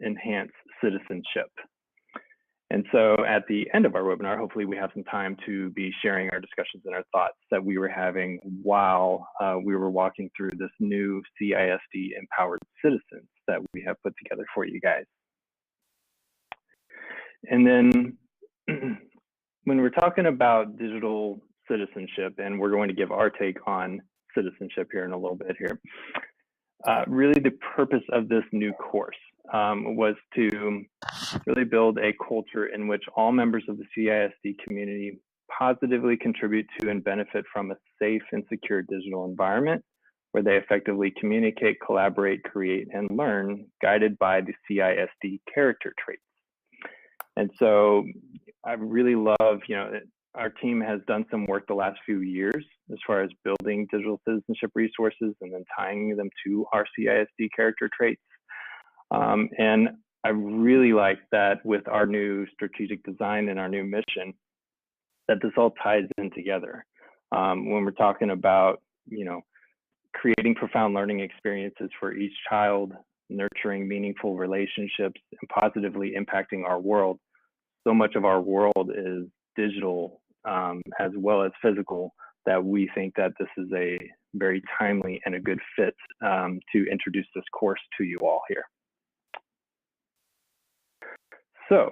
enhance citizenship. And so at the end of our webinar, hopefully we have some time to be sharing our discussions and our thoughts that we were having while we were walking through this new CISD Empowered Citizens that we have put together for you guys. And then when we're talking about digital citizenship, and we're going to give our take on citizenship here in a little bit here, really the purpose of this new course was to really build a culture in which all members of the CISD community positively contribute to and benefit from a safe and secure digital environment where they effectively communicate, collaborate, create, and learn, guided by the CISD character traits. And so I really love, our team has done some work the last few years as far as building digital citizenship resources and then tying them to our CISD character traits. And I really like that with our new strategic design and our new mission, that this all ties in together. When we're talking about, creating profound learning experiences for each child, nurturing meaningful relationships, and positively impacting our world. So much of our world is digital as well as physical, that we think that this is a very timely and a good fit to introduce this course to you all here. So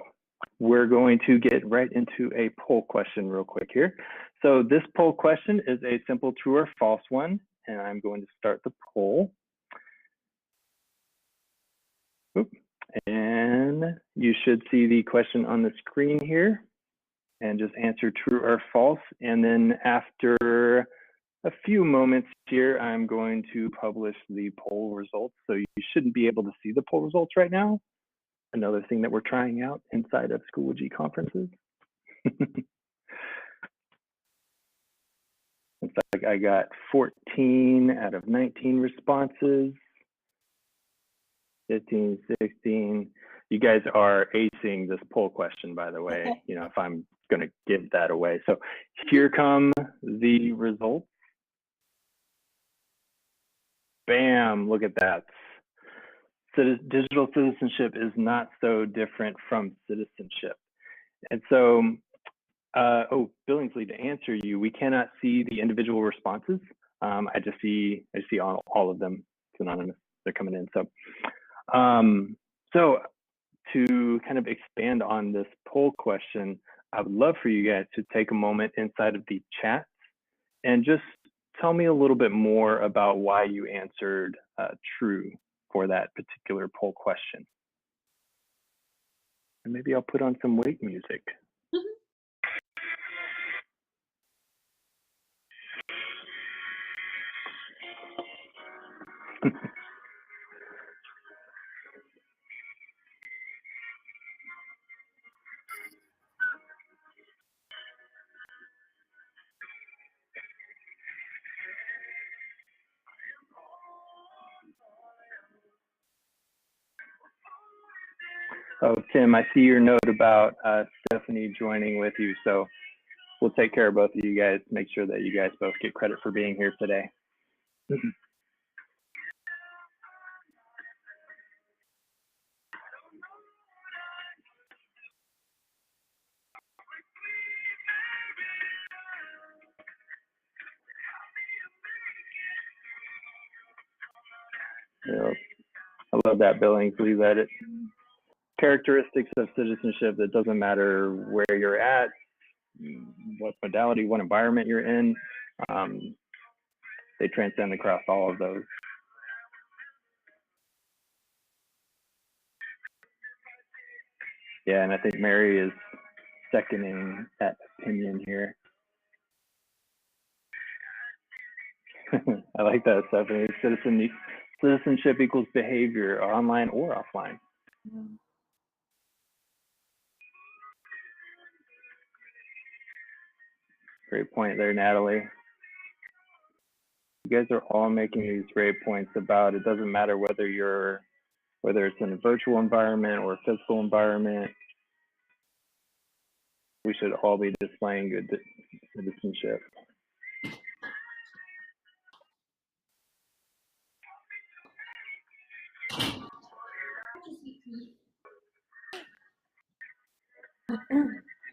we're going to get right into a poll question real quick here. So this poll question is a simple true or false one, and I'm going to start the poll. Oop. And you should see the question on the screen here, and just answer true or false. And then after a few moments here, I'm going to publish the poll results. So you shouldn't be able to see the poll results right now. Another thing that we're trying out inside of Schoology conferences. Looks like I got 14 out of 19 responses. 15, 16. You guys are acing this poll question, by the way, if I'm going to give that away. So here come the results. Bam, look at that. Digital citizenship is not so different from citizenship. And so, Billingsley, to answer you, we cannot see the individual responses. I just see all of them. It's anonymous. They're coming in. So to kind of expand on this poll question, I would love for you guys to take a moment inside of the chat and just tell me a little bit more about why you answered true for that particular poll question. And maybe I'll put on some wait music. Oh, Tim, I see your note about Stephanie joining with you. So we'll take care of both of you guys, make sure that you guys both get credit for being here today. Yep. I love that, Billingsley, that it characteristics of citizenship that doesn't matter where you're at, what modality, what environment you're in, they transcend across all of those. Yeah, and I think Mary is seconding that opinion here. I like that, Stephanie. Citizenship equals behavior, online or offline. Great point there, Natalie. You guys are all making these great points about it doesn't matter whether it's in a virtual environment or a physical environment. We should all be displaying good citizenship.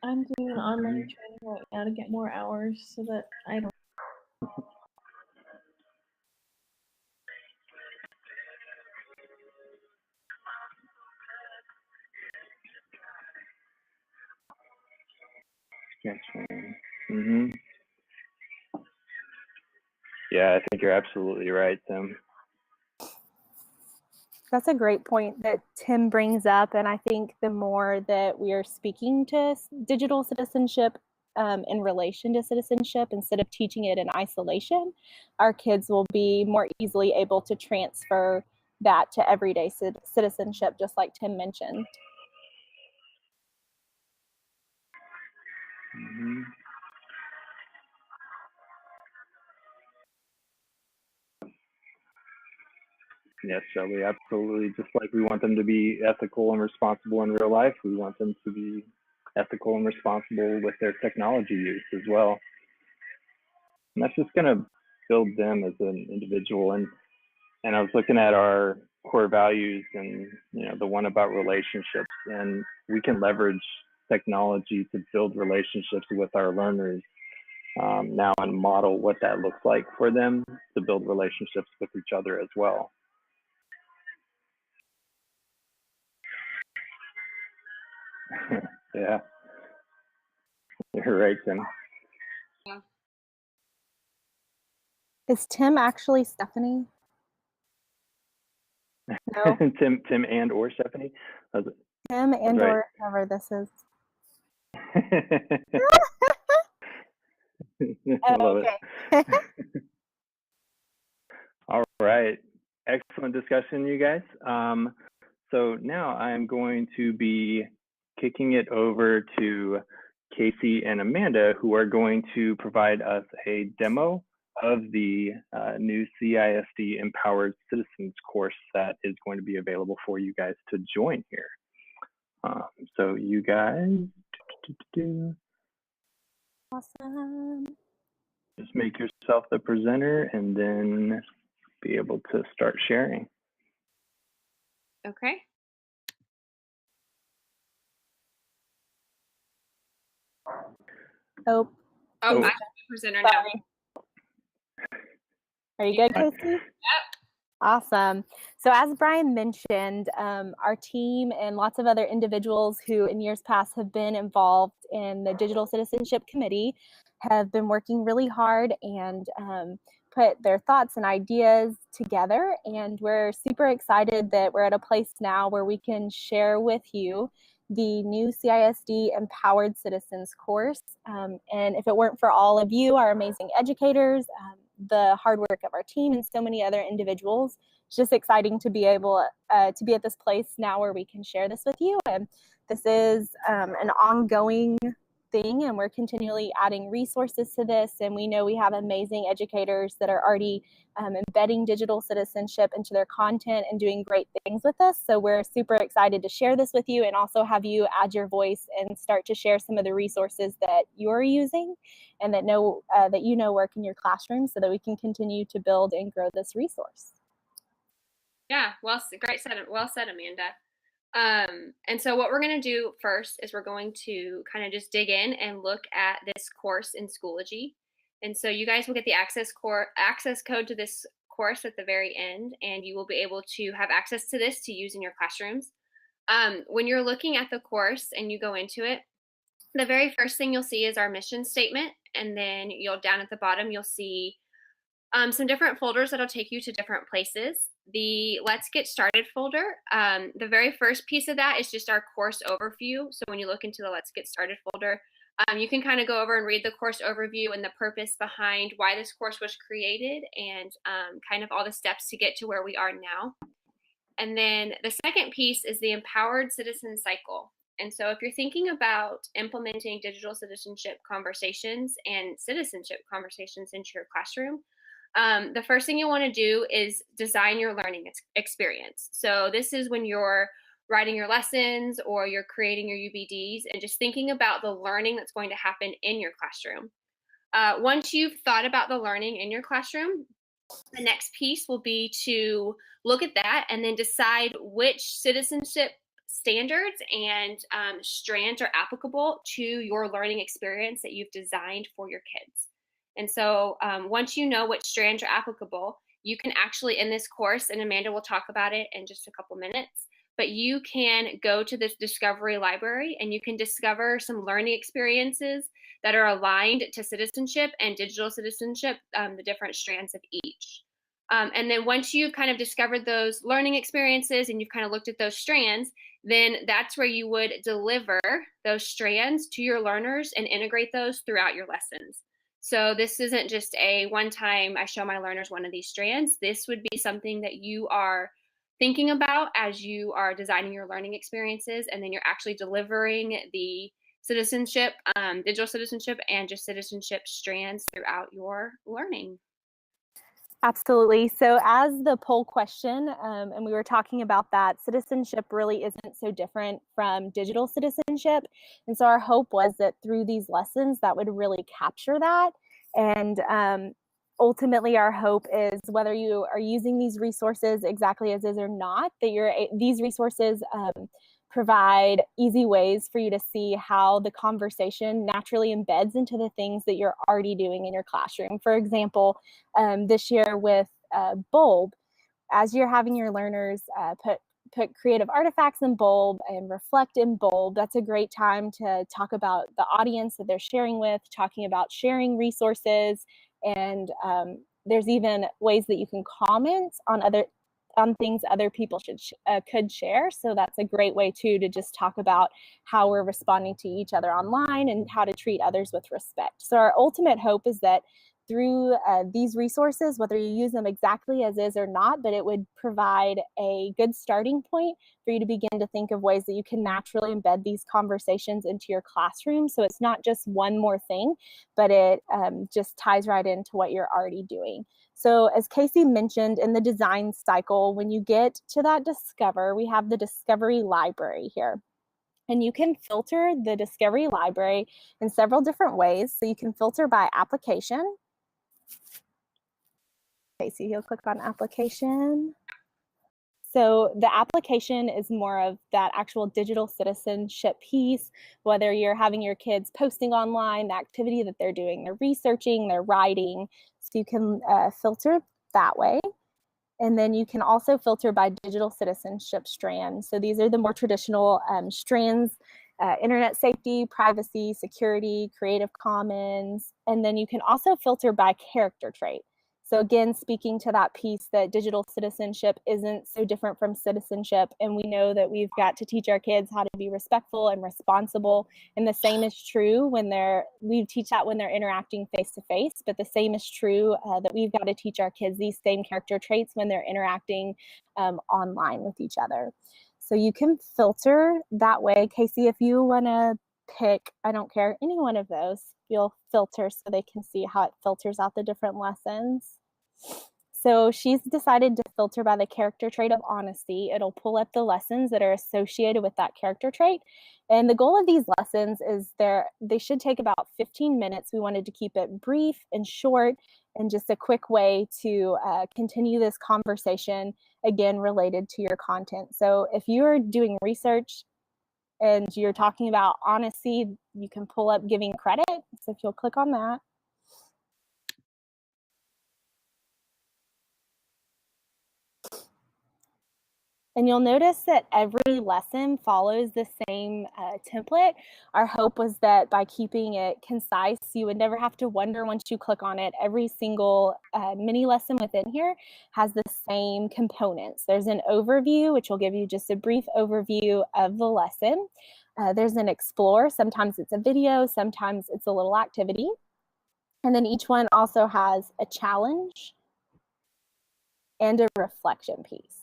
I'm doing an online training right now to get more hours so that I don't. Mm-hmm. Yeah, I think you're absolutely right, Tim. That's a great point that Tim brings up. And I think the more that we are speaking to digital citizenship in relation to citizenship, instead of teaching it in isolation, our kids will be more easily able to transfer that to everyday citizenship, just like Tim mentioned. Mm-hmm. Yes, Shelly, absolutely. Just like we want them to be ethical and responsible in real life, we want them to be ethical and responsible with their technology use as well. And that's just going to build them as an individual. And I was looking at our core values and, you know, the one about relationships, and we can leverage technology to build relationships with our learners now and model what that looks like for them to build relationships with each other as well. Yeah, you're right, Tim. Yeah. Is Tim actually Stephanie? No. Tim and or Stephanie. Tim and right. or whoever this is. Love Okay. it. All right. Excellent discussion, you guys. So now I'm going to be kicking it over to Casey and Amanda, who are going to provide us a demo of the new CISD Empowered Citizens course that is going to be available for you guys to join here. So you guys, Awesome. just make yourself the presenter and then be able to start sharing. Okay. Oh, I'm the presenter now. Are you good, Casey? Yep. Awesome. So as Brian mentioned, our team and lots of other individuals who in years past have been involved in the Digital Citizenship Committee have been working really hard and put their thoughts and ideas together. And we're super excited that we're at a place now where we can share with you the new CISD Empowered Citizens course. And if it weren't for all of you, our amazing educators, the hard work of our team and so many other individuals, it's just exciting to be able to be at this place now where we can share this with you. And this is an ongoing thing, and we're continually adding resources to this. And we know we have amazing educators that are already embedding digital citizenship into their content and doing great things with us. So we're super excited to share this with you and also have you add your voice and start to share some of the resources that you're using and that you know work in your classroom, so that we can continue to build and grow this resource. Yeah, well said, Amanda. And so what we're going to do first is we're going to kind of just dig in and look at this course in Schoology. And so you guys will get the access code to this course at the very end, and you will be able to have access to this to use in your classrooms. When you're looking at the course and you go into it, the very first thing you'll see is our mission statement, and then down at the bottom you'll see some different folders that'll take you to different places. The Let's Get Started folder, the very first piece of that is just our course overview. So when you look into the Let's Get Started folder, you can kind of go over and read the course overview and the purpose behind why this course was created and kind of all the steps to get to where we are now. And then the second piece is the Empowered Citizen Cycle. And so if you're thinking about implementing digital citizenship conversations and citizenship conversations into your classroom, the first thing you want to do is design your learning experience. So this is when you're writing your lessons or you're creating your UBDs and just thinking about the learning that's going to happen in your classroom. Once you've thought about the learning in your classroom, the next piece will be to look at that and then decide which citizenship standards and strands are applicable to your learning experience that you've designed for your kids. And so once you know what strands are applicable, you can actually, in this course, and Amanda will talk about it in just a couple minutes, but you can go to this discovery library and you can discover some learning experiences that are aligned to citizenship and digital citizenship, the different strands of each. And then once you've kind of discovered those learning experiences and you've kind of looked at those strands, then that's where you would deliver those strands to your learners and integrate those throughout your lessons. So this isn't just a one-time, I show my learners one of these strands. This would be something that you are thinking about as you are designing your learning experiences, and then you're actually delivering the citizenship, digital citizenship, and just citizenship strands throughout your learning. Absolutely. So as the poll question, and we were talking about that, citizenship really isn't so different from digital citizenship. And so our hope was that through these lessons, that would really capture that. And ultimately, our hope is whether you are using these resources exactly as is or not, that these resources provide easy ways for you to see how the conversation naturally embeds into the things that you're already doing in your classroom. For example, this year with Bulb, as you're having your learners put creative artifacts in Bulb and reflect in Bulb, that's a great time to talk about the audience that they're sharing with, talking about sharing resources, and there's even ways that you can comment on things other people could share. So that's a great way too to just talk about how we're responding to each other online and how to treat others with respect. So our ultimate hope is that through these resources, whether you use them exactly as is or not, but it would provide a good starting point for you to begin to think of ways that you can naturally embed these conversations into your classroom. So it's not just one more thing, but it just ties right into what you're already doing. So as Casey mentioned, in the design cycle, when you get to that discover, we have the discovery library here. And you can filter the discovery library in several different ways. So you can filter by application. Casey, you'll click on application. So the application is more of that actual digital citizenship piece, whether you're having your kids posting online, the activity that they're doing, they're researching, they're writing. So you can filter that way. And then you can also filter by digital citizenship strands. So these are the more traditional strands, internet safety, privacy, security, Creative Commons. And then you can also filter by character trait. So again, speaking to that piece that digital citizenship isn't so different from citizenship, and we know that we've got to teach our kids how to be respectful and responsible, and the same is true we teach that when they're interacting face-to-face, but the same is true that we've got to teach our kids these same character traits when they're interacting online with each other. So you can filter that way. Casey, if you want to pick, I don't care, any one of those, you'll filter so they can see how it filters out the different lessons. So she's decided to filter by the character trait of honesty. It'll pull up the lessons that are associated with that character trait. And the goal of these lessons is they should take about 15 minutes. We wanted to keep it brief and short and just a quick way to continue this conversation, again, related to your content. So if you're doing research and you're talking about honesty, you can pull up giving credit. So if you'll click on that. And you'll notice that every lesson follows the same template. Our hope was that by keeping it concise, you would never have to wonder once you click on it. Every single mini lesson within here has the same components. There's an overview, which will give you just a brief overview of the lesson. There's an explore. Sometimes it's a video, sometimes it's a little activity. And then each one also has a challenge and a reflection piece.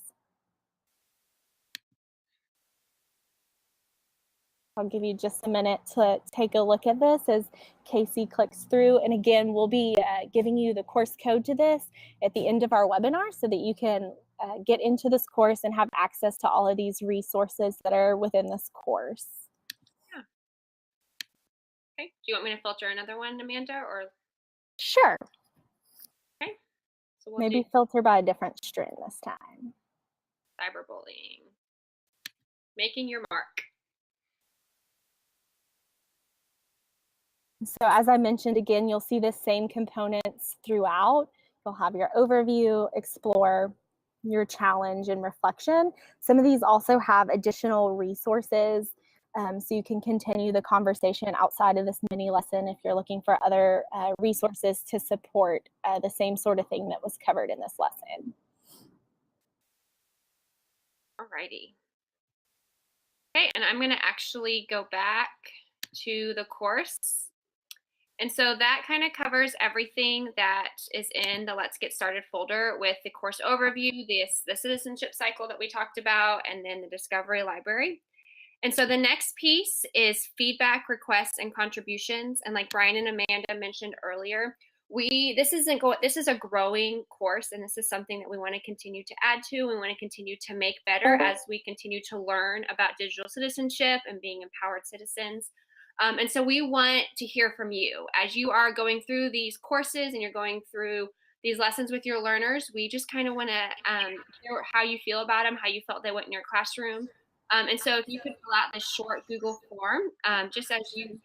I'll give you just a minute to take a look at this as Casey clicks through. And again, we'll be giving you the course code to this at the end of our webinar so that you can get into this course and have access to all of these resources that are within this course. Yeah. Okay. Do you want me to filter another one, Amanda, or? Sure. Okay. So we'll maybe filter by a different strand this time. Cyberbullying. Making your mark. So as I mentioned, again, you'll see the same components throughout. You'll have your overview, explore, your challenge, and reflection. Some of these also have additional resources, so you can continue the conversation outside of this mini lesson if you're looking for other resources to support the same sort of thing that was covered in this lesson. Alrighty. Okay, and I'm going to actually go back to the course. And so that kind of covers everything that is in the Let's Get Started folder with the course overview, the citizenship cycle that we talked about, and then the discovery library. And so the next piece is feedback, requests, and contributions. And like Brian and Amanda mentioned earlier, this is a growing course, and this is something that we want to continue to add to. We want to continue to make better as we continue to learn about digital citizenship and being empowered citizens. And so we want to hear from you as you are going through these courses and you're going through these lessons with your learners. We just kind of want to hear how you feel about them, how you felt they went in your classroom. And so if you could fill out this short Google form, just as you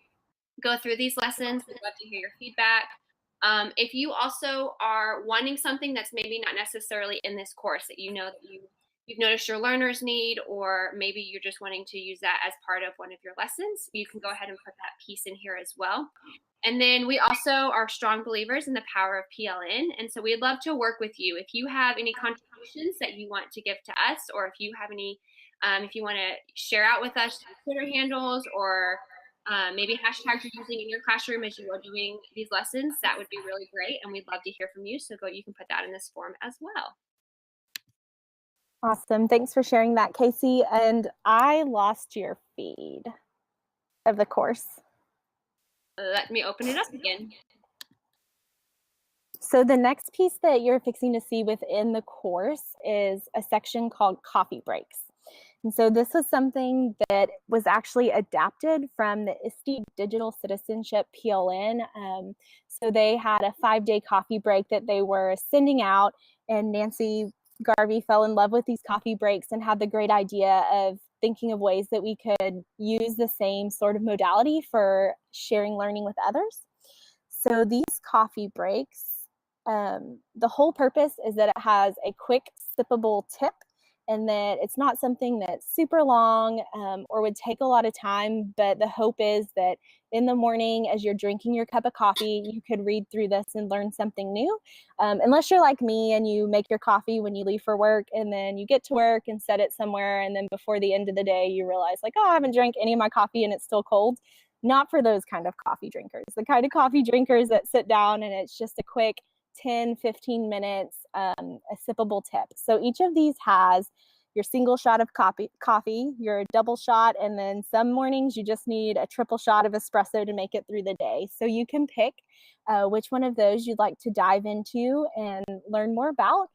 go through these lessons, we'd love to hear your feedback. If you also are wanting something that's maybe not necessarily in this course that you know that you've noticed your learners need, or maybe you're just wanting to use that as part of one of your lessons, you can go ahead and put that piece in here as well. And then we also are strong believers in the power of PLN. And so we'd love to work with you. If you have any contributions that you want to give to us, or if you have any, if you want to share out with us Twitter handles or maybe hashtags you're using in your classroom as you are doing these lessons, that would be really great. And we'd love to hear from you. So you can put that in this form as well. Awesome. Thanks for sharing that, Casey. And I lost your feed of the course. Let me open it up again. So the next piece that you're fixing to see within the course is a section called coffee breaks. And so this was something that was actually adapted from the ISTE Digital Citizenship PLN. So they had a 5-day coffee break that they were sending out, and Nancy Garvey fell in love with these coffee breaks and had the great idea of thinking of ways that we could use the same sort of modality for sharing learning with others. So these coffee breaks, the whole purpose is that it has a quick sippable tip, and that it's not something that's super long or would take a lot of time, but the hope is that in the morning as you're drinking your cup of coffee, you could read through this and learn something new. Unless you're like me and you make your coffee when you leave for work and then you get to work and set it somewhere, and then before the end of the day you realize like, oh, I haven't drank any of my coffee and it's still cold. Not for those kind of coffee drinkers. The kind of coffee drinkers that sit down and it's just a quick 10, 15 minutes, a sippable tip. So each of these has your single shot of coffee, your double shot, and then some mornings you just need a triple shot of espresso to make it through the day. So you can pick which one of those you'd like to dive into and learn more about.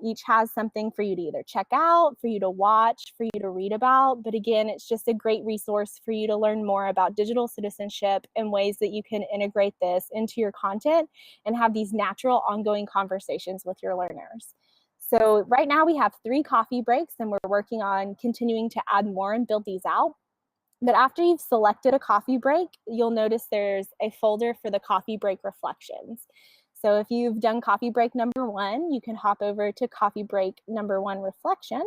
Each has something for you to either check out, for you to watch, for you to read about. But again, it's just a great resource for you to learn more about digital citizenship and ways that you can integrate this into your content and have these natural ongoing conversations with your learners. So right now we have 3 coffee breaks, and we're working on continuing to add more and build these out. But after you've selected a coffee break, you'll notice there's a folder for the coffee break reflections. So if you've done coffee break number 1, you can hop over to coffee break number 1 reflection.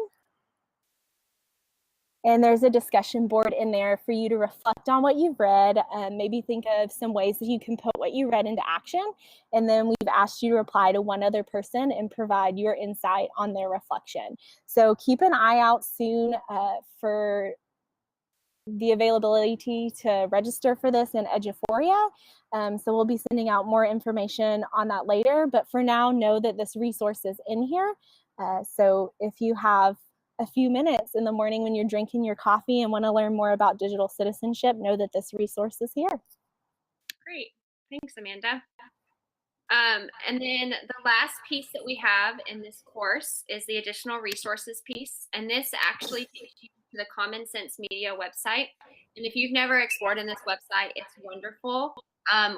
And there's a discussion board in there for you to reflect on what you've read, maybe think of some ways that you can put what you read into action. And then we've asked you to reply to one other person and provide your insight on their reflection. So keep an eye out soon for the availability to register for this in Eduphoria. So we'll be sending out more information on that later. But for now, know that this resource is in here. So if you have a few minutes in the morning when you're drinking your coffee and want to learn more about digital citizenship, know that this resource is here. Great. Thanks, Amanda. And then the last piece that we have in this course is the additional resources piece. And this actually takes you to the Common Sense Media website. And if you've never explored in this website, it's wonderful.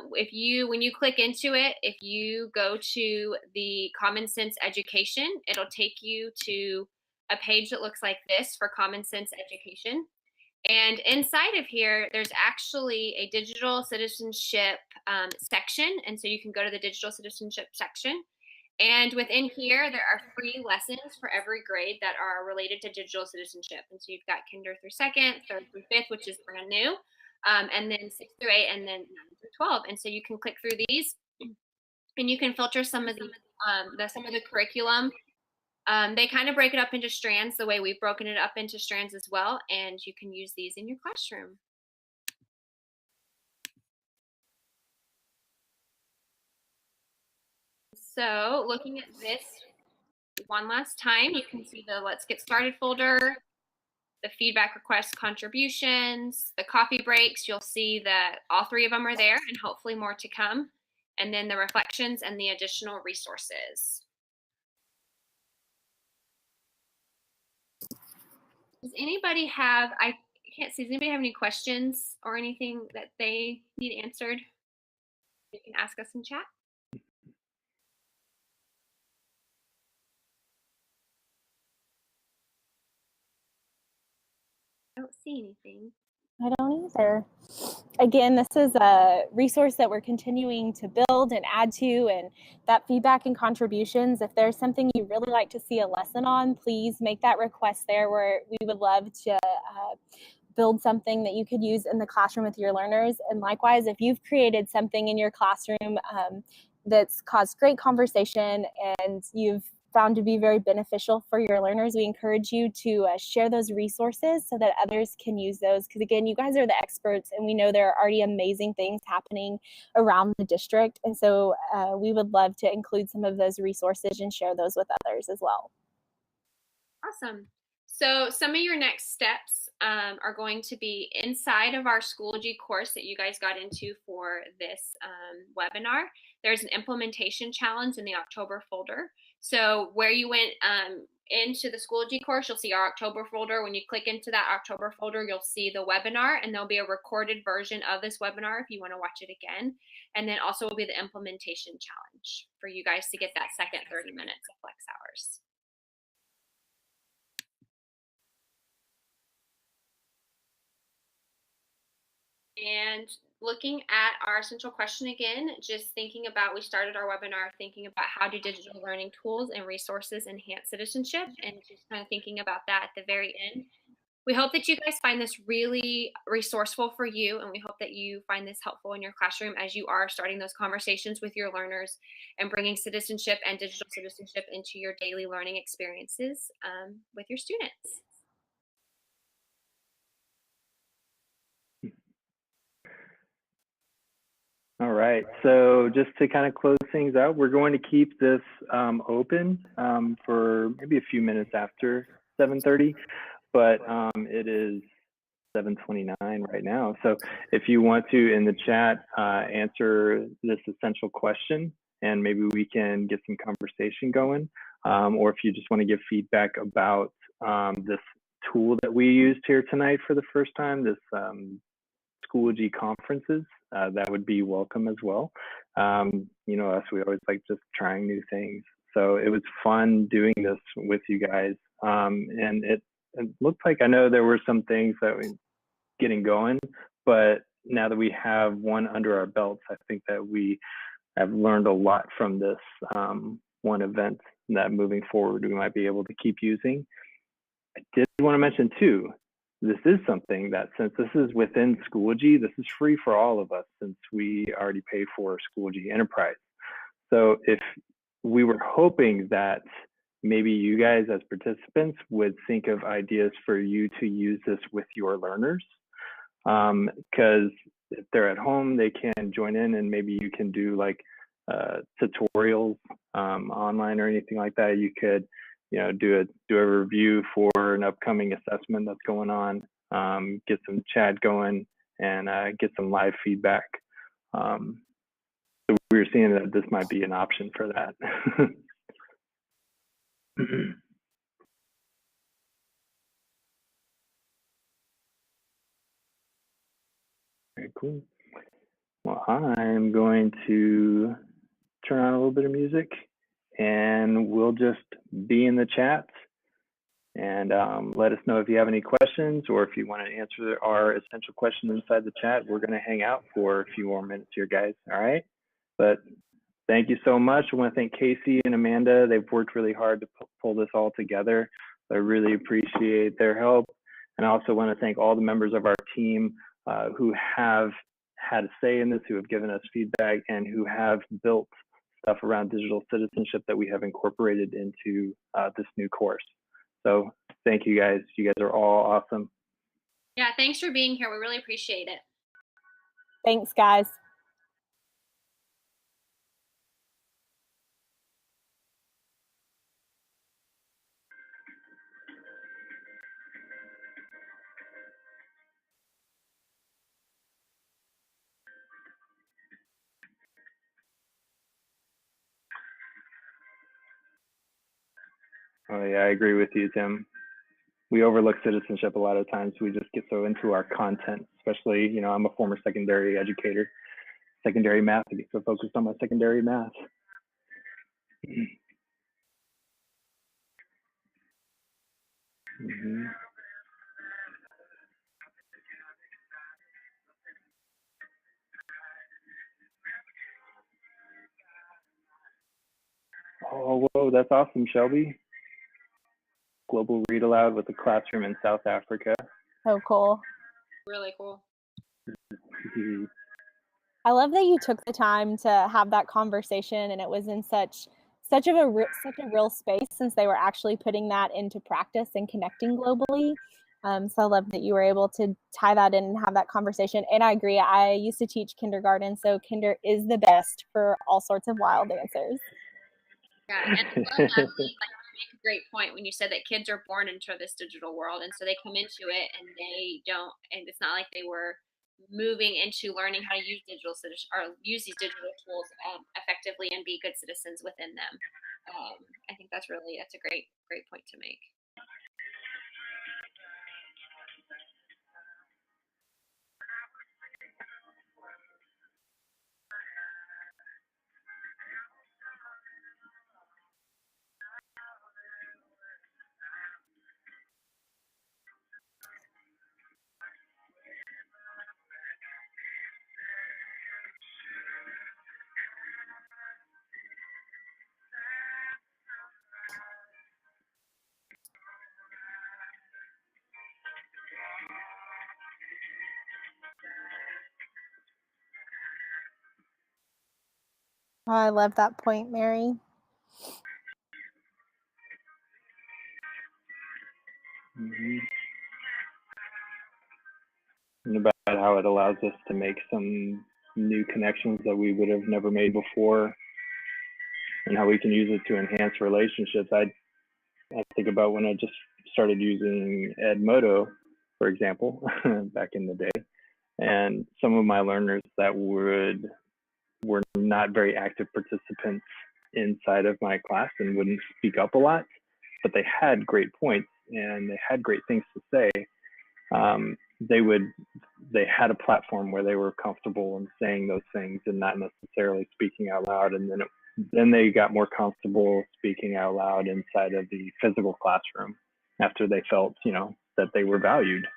When you click into it, if you go to the Common Sense Education, it'll take you to a page that looks like this for Common Sense Education. And inside of here, there's actually a digital citizenship section. And so you can go to the digital citizenship section. And within here, there are free lessons for every grade that are related to digital citizenship. And so you've got kinder through second, third through fifth, which is brand new, and then 6 through 8, and then 9 through 12. And so you can click through these, and you can filter some of the curriculum. They kind of break it up into strands the way we've broken it up into strands as well, and you can use these in your classroom. So looking at this one last time, you can see the Let's Get Started folder, the feedback requests, contributions, the coffee breaks. You'll see that all 3 of them are there, and hopefully more to come. And then the reflections and the additional resources. Does anybody have, I can't see, does anybody have any questions or anything that they need answered? You can ask us in chat. I don't see anything. I don't either. Again, this is a resource that we're continuing to build and add to, and that feedback and contributions, if there's something you really like to see a lesson on, please make that request there, where we would love to build something that you could use in the classroom with your learners. And likewise, if you've created something in your classroom that's caused great conversation and you've found to be very beneficial for your learners, we encourage you to share those resources so that others can use those. Because again, you guys are the experts, and we know there are already amazing things happening around the district. And so we would love to include some of those resources and share those with others as well. Awesome. So some of your next steps are going to be inside of our Schoology course that you guys got into for this webinar. There's an implementation challenge in the October folder. So where you went into the Schoology course, you'll see our October folder. When you click into that October folder, you'll see the webinar, and there'll be a recorded version of this webinar if you want to watch it again. And then also will be the implementation challenge for you guys to get that second 30 minutes of flex hours. And looking at our central question again, just thinking about, we started our webinar thinking about how do digital learning tools and resources enhance citizenship, and just kind of thinking about that at the very end. We hope that you guys find this really resourceful for you, and we hope that you find this helpful in your classroom as you are starting those conversations with your learners and bringing citizenship and digital citizenship into your daily learning experiences with your students. All right, so just to kind of close things out, we're going to keep this open for maybe a few minutes after 7:30, but it is 7:29 right now. So if you want to, in the chat, answer this essential question, and maybe we can get some conversation going, or if you just want to give feedback about this tool that we used here tonight for the first time, this Schoology conferences, that would be welcome as well. You know us, we always like just trying new things. So it was fun doing this with you guys. And it looked like, I know there were some things that we getting going, but now that we have one under our belts, I think that we have learned a lot from this one event that moving forward we might be able to keep using. I did want to mention too, this is something that, since this is within Schoology, this is free for all of us since we already pay for Schoology Enterprise. So if we were hoping that maybe you guys as participants would think of ideas for you to use this with your learners, because if they're at home, they can join in, and maybe you can do like tutorials online or anything like that. You could, you know, do a review for an upcoming assessment that's going on, get some chat going, and get some live feedback. So we were seeing that this might be an option for that. Very cool. Well, I'm going to turn on a little bit of music, and we'll just be in the chat And let us know if you have any questions or if you want to answer our essential question inside the chat. We're going to hang out for a few more minutes here, guys. All right. But thank you so much. I want to thank Casey and Amanda. They've worked really hard to pull this all together. I really appreciate their help. And I also want to thank all the members of our team who have had a say in this, who have given us feedback, and who have built stuff around digital citizenship that we have incorporated into this new course. So thank you guys. You guys are all awesome. Yeah, thanks for being here. We really appreciate it. Thanks, guys. Oh yeah, I agree with you, Tim. We overlook citizenship a lot of times. We just get so into our content, especially, you know, I'm a former secondary educator, secondary math. I get so focused on my secondary math. Mm-hmm. Oh, whoa, that's awesome, Shelby. Global Read Aloud with a classroom in South Africa. So cool. Really cool. I love that you took the time to have that conversation, and it was in such a real space, since they were actually putting that into practice and connecting globally. So I love that you were able to tie that in and have that conversation. And I agree. I used to teach kindergarten, so kinder is the best for all sorts of wild answers. Yeah, and I love that. Like, you make a great point when you said that kids are born into this digital world, and so they come into it and they don't, and it's not like they were moving into learning how to use digital citizen or use these digital tools effectively and be good citizens within them. I think that's a great point to make. Oh, I love that point, Mary. Mm-hmm. And about how it allows us to make some new connections that we would have never made before, and how we can use it to enhance relationships. I think about when I just started using Edmodo, for example, back in the day, and some of my learners that were not very active participants inside of my class and wouldn't speak up a lot, but they had great points and they had great things to say. They had a platform where they were comfortable in saying those things and not necessarily speaking out loud. And then they got more comfortable speaking out loud inside of the physical classroom after they felt, you know, that they were valued.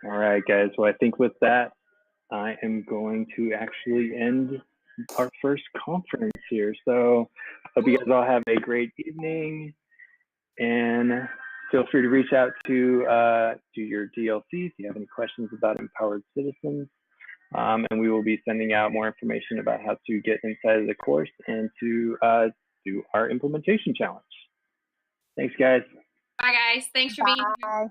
All right, guys. Well, I think with that, I am going to actually end our first conference here. So hope you guys all have a great evening, and feel free to reach out to your DLC if you have any questions about empowered citizens. And we will be sending out more information about how to get inside of the course and to do our implementation challenge. Thanks, guys. Bye, guys. Thanks for being here. Bye.